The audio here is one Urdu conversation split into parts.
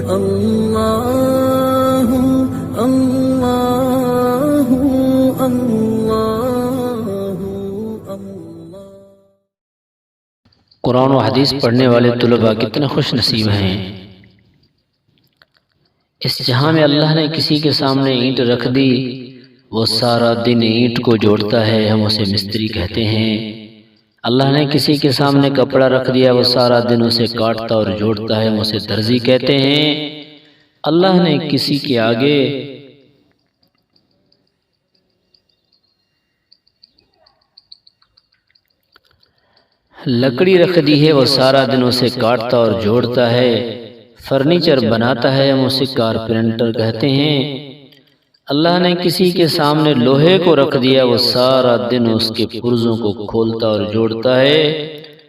اللہ اللہ اللہ اللہ۔ قرآن و حدیث پڑھنے والے طلباء کتنے خوش نصیب ہیں۔ اس جہاں میں اللہ نے کسی کے سامنے اینٹ رکھ دی، وہ سارا دن اینٹ کو جوڑتا ہے، ہم اسے مستری کہتے ہیں۔ اللہ نے کسی کے سامنے کپڑا رکھ دیا، وہ سارا دن اسے کاٹتا اور جوڑتا ہے، ہم اسے درزی کہتے ہیں۔ اللہ نے کسی کے آگے لکڑی رکھ دی ہے، وہ سارا دن اسے کاٹتا اور جوڑتا ہے، فرنیچر بناتا ہے، ہم اسے کارپینٹر کہتے ہیں۔ اللہ نے کسی کے سامنے لوہے کو رکھ دیا، وہ سارا دن اس کے پرزوں کو کھولتا اور جوڑتا ہے،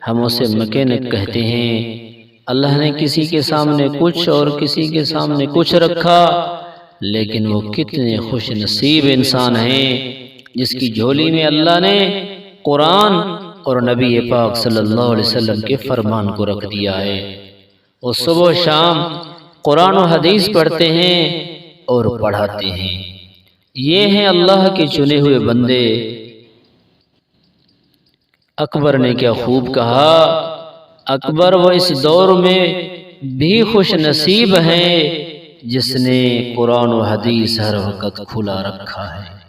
ہم اسے مکینک کہتے ہیں۔ اللہ نے کسی کے سامنے کچھ اور کسی کے سامنے کچھ رکھا، لیکن وہ کتنے خوش نصیب انسان ہیں جس کی جھولی میں اللہ نے قرآن اور نبی پاک صلی اللہ علیہ وسلم کے فرمان کو رکھ دیا ہے۔ وہ صبح و شام قرآن و حدیث پڑھتے ہیں اور پڑھاتے ہیں۔ یہ ہیں اللہ کے چنے ہوئے بندے۔ اکبر نے کیا خوب کہا، اکبر وہ اس دور میں بھی خوش نصیب ہیں جس نے قرآن و حدیث ہر وقت کھلا رکھا ہے۔